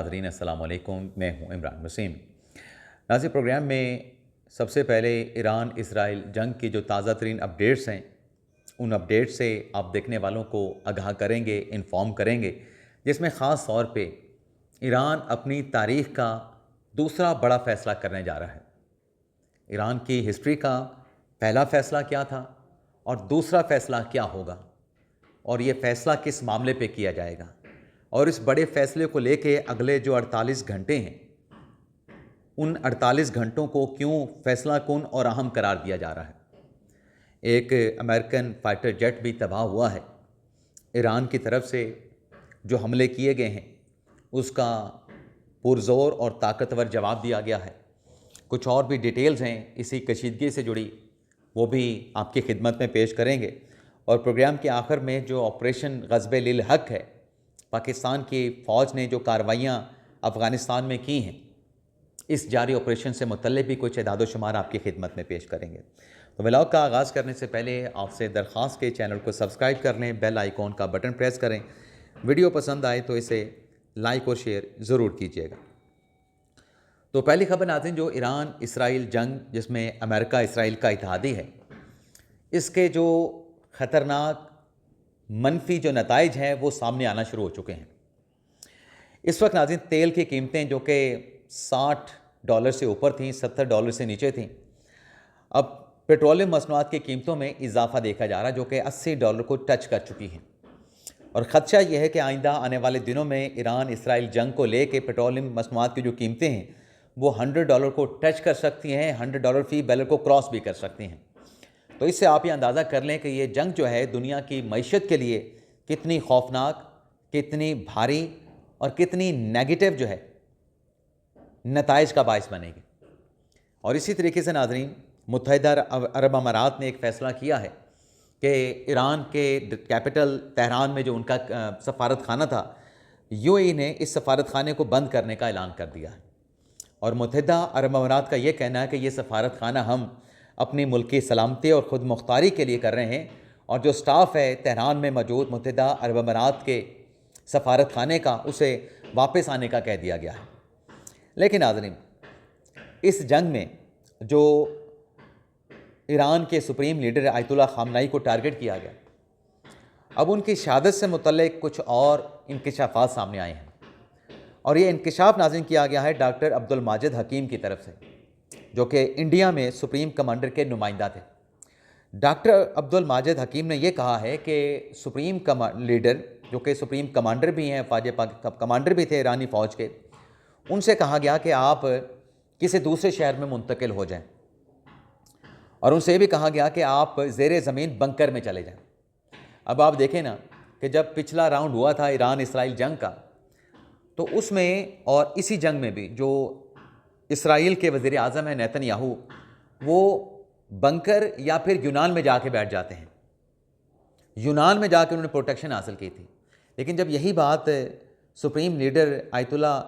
नाज़रीन अस्सलाम वालेकुम, मैं हूं इमरान वसीम। नाज़रीन प्रोग्राम में सबसे पहले ईरान इसराइल जंग की जो ताज़ा तरीन अपडेट्स हैं, उन अपडेट्स से आप देखने वालों को आगाह करेंगे, इन्फॉर्म करेंगे, जिसमें ख़ास तौर पे ईरान अपनी तारीख़ का दूसरा बड़ा फ़ैसला करने जा रहा है। ईरान की हिस्ट्री का पहला फ़ैसला क्या था और दूसरा फ़ैसला क्या होगा, और ये फ़ैसला किस मामले पे किया जाएगा, और इस बड़े फ़ैसले को लेके अगले जो 48 घंटे हैं, उन 48 घंटों को क्यों फ़ैसला कुन और अहम करार दिया जा रहा है। एक अमेरिकन फाइटर जेट भी तबाह हुआ है। ईरान की तरफ से जो हमले किए गए हैं, उसका पुरज़ोर और ताकतवर जवाब दिया गया है। कुछ और भी डिटेल्स हैं इसी कशीदगी से जुड़ी, वो भी आपकी खिदमत में पेश करेंगे। और प्रोग्राम के आखिर में जो ऑपरेशन ग़ज़्ब लिल हक़ है, पाकिस्तान की फ़ौज ने जो कार्रवाइयाँ अफ़गानिस्तान में की हैं, इस जारी ऑपरेशन से मुतल्लिक़ भी कुछ एदाद व शुमार आपकी खिदमत में पेश करेंगे। तो व्लॉग का आगाज़ करने से पहले आपसे दरख्वास्त के चैनल को सब्सक्राइब कर लें, बेल आइकॉन का बटन प्रेस करें। वीडियो पसंद आए तो इसे लाइक और शेयर ज़रूर कीजिएगा। तो पहली खबर नाज़रीन, जो ईरान इसराइल जंग, जिसमें अमेरिका इसराइल का इत्तेहादी है, इसके जो ख़तरनाक मनफी जो नताइज हैं वो सामने आना शुरू हो चुके हैं। इस वक्त नाज़रीन तेल की कीमतें जो कि $60 से ऊपर थीं, $70 से नीचे थीं, अब पेट्रोलियम मसनूआत की कीमतों में इजाफा देखा जा रहा है, जो कि $80 को टच कर चुकी हैं। और ख़दशा यह है कि आइंदा आने वाले दिनों में ईरान इसराइल जंग को लेकर पेट्रोलियम मसनूआत की जो कीमतें हैं वो $100 को टच कर सकती हैं, $100 फ़ी बैरल को क्रॉस भी कर सकती हैं। तो इससे आप ये अंदाज़ा कर लें कि ये जंग जो है दुनिया की मईशत के लिए कितनी खौफनाक, कितनी भारी और कितनी नेगेटिव जो है नताइज का बायस बनेगी। और इसी तरीके से नाज़रीन, मुत्तहिदा अरब अमारात ने एक फ़ैसला किया है कि ईरान के कैपिटल तेहरान में जो उनका सफारत खाना था, यूएई ने इस सफारत खाने को बंद करने का ऐलान कर दिया है। और मुत्तहिदा अरब अमारात का ये कहना है कि ये सफारत खाना हम अपनी मुल्की सलामती और ख़ुद मुख्तारी के लिए कर रहे हैं, और जो स्टाफ है तेहरान में मौजूद मुत्तहिदा अरब अमारात के सफारत खाने का, उसे वापस आने का कह दिया गया है। लेकिन नाज़रीन, इस जंग में जो ईरान के सुप्रीम लीडर आयतुल्लाह ख़ामनाई को टारगेट किया गया, अब उनकी शहादत से मुतल्लिक़ कुछ और इंकिशाफ़ात सामने आए हैं। और ये इंकिशाफ नाज़रीन किया गया है डॉक्टर अब्दुल माजिद हकीम की तरफ से, जो कि इंडिया में सुप्रीम कमांडर के नुमाइंदा थे। डॉक्टर अब्दुल माजिद हकीम ने यह कहा है कि सुप्रीम लीडर, जो कि सुप्रीम कमांडर भी हैं, कमांडर भी थे ईरानी फ़ौज के, उनसे कहा गया कि आप किसी दूसरे शहर में मुंतकिल हो जाएं, और उनसे भी कहा गया कि आप ज़ेरे ज़मीन बंकर में चले जाएं। अब आप देखें ना कि जब पिछला राउंड हुआ था ईरान इसराइल जंग का, तो उसमें और इसी जंग में भी जो इसराइल के वज़ीर आज़म हैं नेतन्याहू, वो बंकर या फिर यूनान में जाके बैठ जाते हैं। यूनान में जाकर उन्होंने प्रोटेक्शन हासिल की थी। लेकिन जब यही बात सुप्रीम लीडर आयतुल्लाह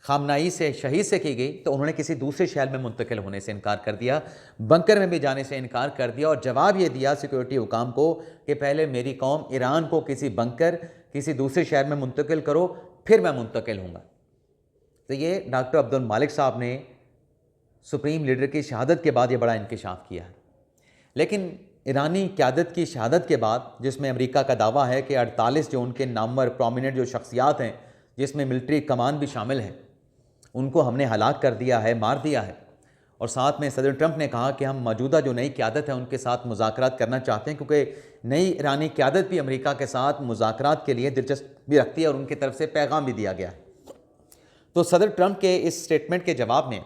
ख़ामनाई से शहीद से की गई, तो उन्होंने किसी दूसरे शहर में मुंतकिल होने से इनकार कर दिया, बंकर में भी जाने से इनकार कर दिया, और जवाब ये दिया सिक्योरिटी हुकाम को कि पहले मेरी कौम ईरान को किसी बंकर, किसी दूसरे शहर में मुंतकिल करो, फिर मैं मुंतकिल हूँगा। तो ये डॉक्टर अब्दुल मालिक साहब ने सुप्रीम लीडर की शहादत के बाद ये बड़ा इंकिशाफ किया है। लेकिन ईरानी क़यादत की शहादत के बाद, जिसमें अमेरिका का दावा है कि 48 जो उनके नामवर प्रोमिनेंट जो शख्सियात हैं, जिसमें मिलिट्री कमान भी शामिल है, उनको हमने हलाक कर दिया है, मार दिया है। और साथ में सदर ट्रंप ने कहा कि हम मौजूदा जो नई क़यादत है उनके साथ मुज़ाकरात करना चाहते हैं, क्योंकि नई ईरानी क़यादत भी अमेरिका के साथ मुज़ाकरात के लिए दिलचस्पी रखती है, और उनकी तरफ से पैगाम भी दिया गया है। तो सदर ट्रंप के इस स्टेटमेंट के जवाब में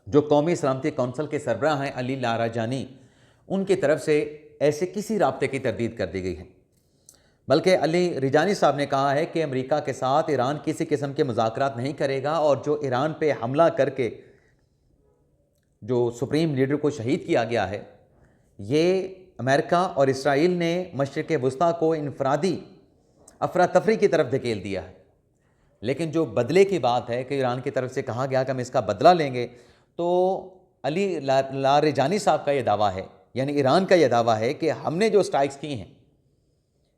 जो कौमी सलामती कौंसल के सरबराह हैं अली लाराजानी, उनकी तरफ से ऐसे किसी राब्ते की तरदीद कर दी गई है। बल्कि अली रिजानी साहब ने कहा है कि अमेरिका के साथ ईरान किसी किस्म के मुज़ाकरात नहीं करेगा, और जो ईरान पे हमला करके जो सुप्रीम लीडर को शहीद किया गया है, ये अमेरिका और इसराइल ने मशरिक़ वुस्ता को इनफरादी अफरा तफरी की तरफ धकेल दिया है। लेकिन जो बदले की बात है कि ईरान की तरफ से कहा गया कि हम इसका बदला लेंगे, तो अली लारेजानी साहब का ये दावा है, यानी ईरान का ये दावा है कि हमने जो स्ट्राइक्स की हैं,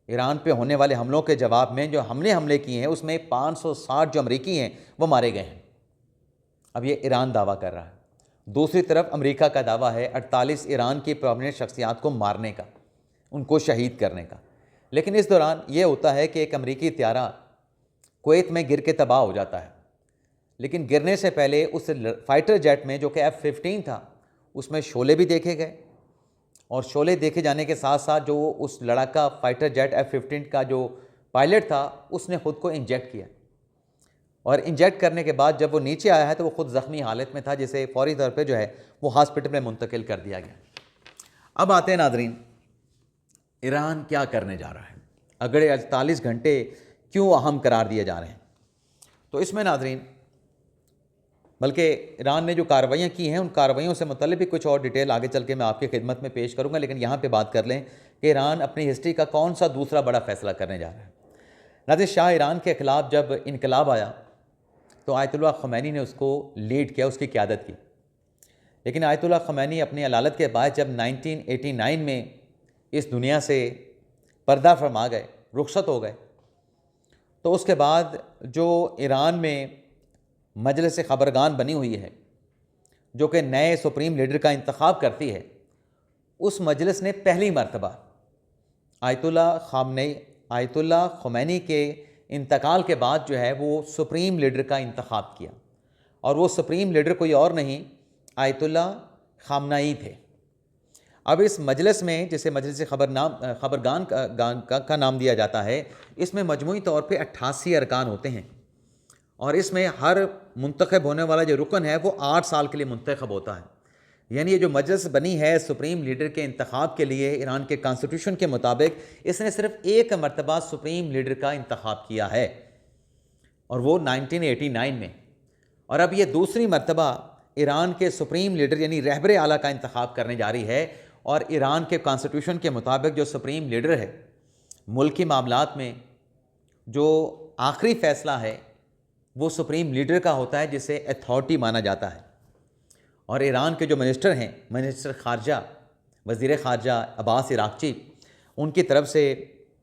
ईरान पे होने वाले हमलों के जवाब में जो हमने हमले किए हैं उसमें 560 जो अमरीकी हैं वो मारे गए हैं। अब ये ईरान दावा कर रहा है। दूसरी तरफ अमेरिका का दावा है 48 ईरान की प्रोमिनेंट शख्सियात को मारने का, उनको शहीद करने का। लेकिन इस दौरान ये होता है कि एक अमरीकी त्यारा कुवैत में गिर के तबाह हो जाता है, लेकिन गिरने से पहले उस फाइटर जेट में जो कि F-15 था उसमें शोले भी देखे गए, और शोले देखे जाने के साथ साथ जो उस लड़ाका फाइटर जेट F-15 का जो पायलट था उसने ख़ुद को इंजेक्ट किया, और इंजेक्ट करने के बाद जब वो नीचे आया है तो वो ख़ुद ज़ख्मी हालत में था, जिसे फौरी तौर पे जो है वो हॉस्पिटल में मुंतकिल कर दिया गया। अब आते हैं नाज़रीन, ईरान क्या करने जा रहा है, अगले 48 घंटे क्यों अहम करार दिए जा रहे हैं। तो इसमें नाज़रीन, बल्कि ईरान ने जो कार्रवाइयाँ की हैं उन कार्रवाइयों से मुतल्लिक़ भी कुछ और डिटेल आगे चल के मैं आपकी खिदमत में पेश करूँगा, लेकिन यहाँ पे बात कर लें कि ईरान अपनी हिस्ट्री का कौन सा दूसरा बड़ा फ़ैसला करने जा रहा है। नाज़रीन, शाह ईरान के ख़िलाफ़ जब इनकलाब आया तो आयतुल्लाह ख़ुमैनी ने उसको लीड किया, उसकी क़यादत की। लेकिन आयतुल्लाह ख़ुमैनी अपनी अलालत के बाद जब 1989 में इस दुनिया से पर्दा फरमा गए, रुखसत हो गए, तो उसके बाद जो ईरान में मजलिस ख़बरगान बनी हुई है जो कि नए सुप्रीम लीडर का इंतखाब करती है, उस मजलिस ने पहली मरतबा आयतुल्लाह ख़ुमैनी के इंतकाल के बाद जो है वो सुप्रीम लीडर का इंतखाब किया, और वो सुप्रीम लीडर कोई और नहीं आयतुल्लाह ख़ामनेई थे। अब इस मजलिस में, जिसे मजलिस ख़बरगान का नाम दिया जाता है, इसमें मजमूई तौर पे 88 अरकान होते हैं, और इसमें हर मुंतखब होने वाला जो रुकन है वो 8 साल के लिए मुंतखब होता है। यानी ये जो मजलिस बनी है सुप्रीम लीडर के इंतखाब के लिए, ईरान के कॉन्स्टिट्यूशन के मुताबिक इसने सिर्फ एक मरतबा सुप्रीम लीडर का इंतखाब किया है, और वो 1989 में। और अब ये दूसरी मरतबा ईरान के सुप्रीम लीडर यानी रहबर आला का इंतखाब करने जा रही है, और ईरान के कॉन्स्टिट्यूशन के मुताबिक जो सुप्रीम लीडर है, मुल्की मामलात में जो आखिरी फ़ैसला है वो सुप्रीम लीडर का होता है, जिसे अथॉरिटी माना जाता है। और ईरान के जो मिनिस्टर हैं, मिनिस्टर ख़ारजा, वज़ीर ख़ारजा अब्बास इराक़ची, उनकी तरफ से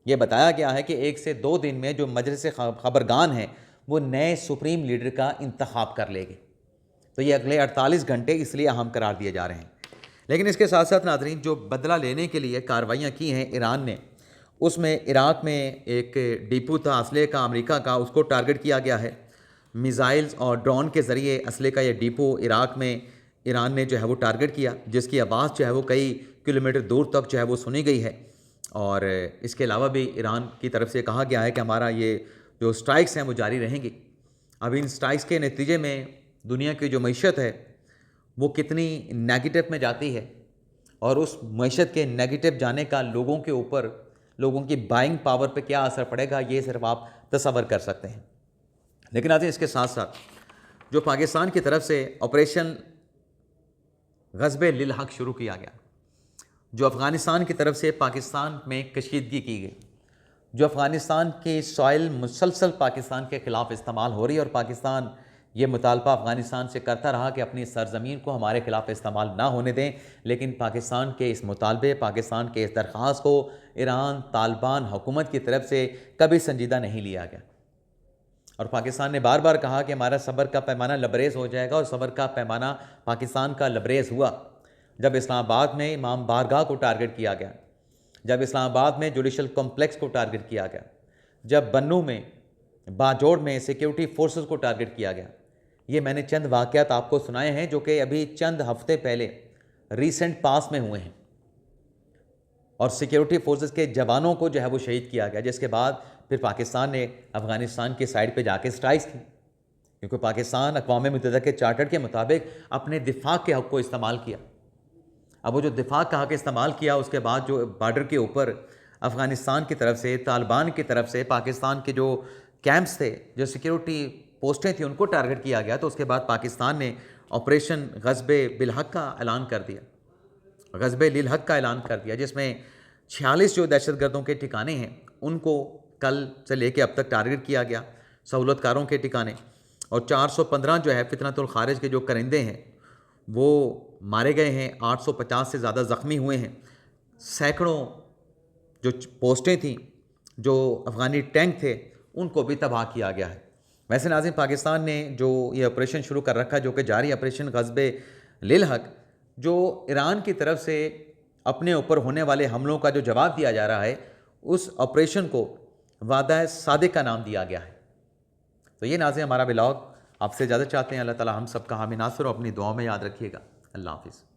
ये बताया गया है कि 1 से 2 दिन में जो मजलिस ख़बरगान है वो नए सुप्रीम लीडर का इंतखाब कर लेगी। तो ये अगले 48 घंटे इसलिए अहम करार दिए जा रहे हैं। लेकिन इसके साथ साथ नाज़रीन, जो बदला लेने के लिए कार्रवाइयाँ की हैं ईरान ने, उसमें इराक़ में एक डिपो था असले का अमेरिका का, उसको टारगेट किया गया है। मिसाइल्स और ड्रोन के ज़रिए असले का ये डिपो इराक़ में ईरान ने जो है वो टारगेट किया, जिसकी आवाज़ जो है वो कई किलोमीटर दूर तक जो है वो सुनी गई है। और इसके अलावा भी ईरान की तरफ से कहा गया है कि हमारा ये जो स्ट्राइक्स हैं वो जारी रहेंगी। अब इन स्ट्राइक्स के नतीजे में दुनिया की जो मईशत है वो कितनी नेगेटिव में जाती है, और उस मईशत के नेगेटिव जाने का लोगों के ऊपर, लोगों की बाइंग पावर पे क्या असर पड़ेगा, ये सिर्फ आप तसव्वुर कर सकते हैं। लेकिन आते हैं इसके साथ साथ जो पाकिस्तान की तरफ से ऑपरेशन ग़ज़्ब-ए लिल हक़ शुरू किया गया, जो अफ़गानिस्तान की तरफ से पाकिस्तान में कशीदगी की गई, जो अफ़गानिस्तान की सॉइल मुसलसल पाकिस्तान के ख़िलाफ़ इस्तेमाल हो रही है, और पाकिस्तान ये मुतालबा अफ़गानिस्तान से करता रहा कि अपनी सरज़मीन को हमारे ख़िलाफ़ इस्तेमाल ना होने दें। लेकिन पाकिस्तान के इस मुतालबे, पाकिस्तान के इस दरख्वास्त को ईरान तालिबान हुकूमत की तरफ से कभी संजीदा नहीं लिया गया, और पाकिस्तान ने बार बार कहा कि हमारा सब्र का पैमाना लबरेज़ हो जाएगा, और सब्र का पैमाना पाकिस्तान का लबरेज़ हुआ जब इस्लामाबाद में इमाम बारगाह को टारगेट किया गया, जब इस्लामाबाद में जुडिशल कॉम्प्लेक्स को टारगेट किया गया, जब बन्नू में, बाजोड़ में सिक्योरिटी फोर्सेस को टारगेट किया गया। ये मैंने चंद वाक़यात आपको सुनाए हैं जो कि अभी चंद हफ्ते पहले रीसेंट पास में हुए हैं, और सिक्योरिटी फोर्सेस के जवानों को जो है वो शहीद किया गया, जिसके बाद फिर पाकिस्तान ने अफ़गानिस्तान की साइड पे जाके स्ट्राइक्स की, क्योंकि पाकिस्तान अक़वाम मुत्तहिदा के चार्टर के मुताबिक अपने दिफा के हक़ को इस्तेमाल किया। अब वो जो दिफा का हक़ इस्तेमाल किया, उसके बाद जो बॉर्डर के ऊपर अफ़गानिस्तान की तरफ से, तालिबान की तरफ से पाकिस्तान के जो कैंप्स थे, जो सिक्योरिटी पोस्टें थी, उनको टारगेट किया गया। तो उसके बाद पाकिस्तान ने ऑपरेशन ग़ज़्ब-ए बिल हक़ का ऐलान कर दिया, ग़ज़्ब-ए लिल हक़ का ऐलान कर दिया, जिसमें 46 जो दहशतगर्दों के ठिकाने हैं उनको कल से लेके अब तक टारगेट किया गया, सहूलतकारों के ठिकाने, और 415 जो है फितनतुल खारिज के जो करिंदे हैं वो मारे गए हैं, 850 से ज़्यादा ज़ख्मी हुए हैं, सैकड़ों जो पोस्टें थीं जो अफ़गानी टैंक थे उनको भी तबाह किया गया है। वैसे नाज़रीन, पाकिस्तान ने जो ये ऑपरेशन शुरू कर रखा, जो कि जारी ऑपरेशन ग़ज़्ब-ए लिल हक़, जो ईरान की तरफ से अपने ऊपर होने वाले हमलों का जो जवाब दिया जा रहा है, उस ऑपरेशन को वादा सादिक का नाम दिया गया है। तो ये नाज़रीन हमारा व्लॉग आपसे इजाज़त चाहते हैं। अल्लाह ताला हम सब का हामी नासिर और अपनी दुआओं में याद रखिएगा। अल्लाह हाफ़िज़।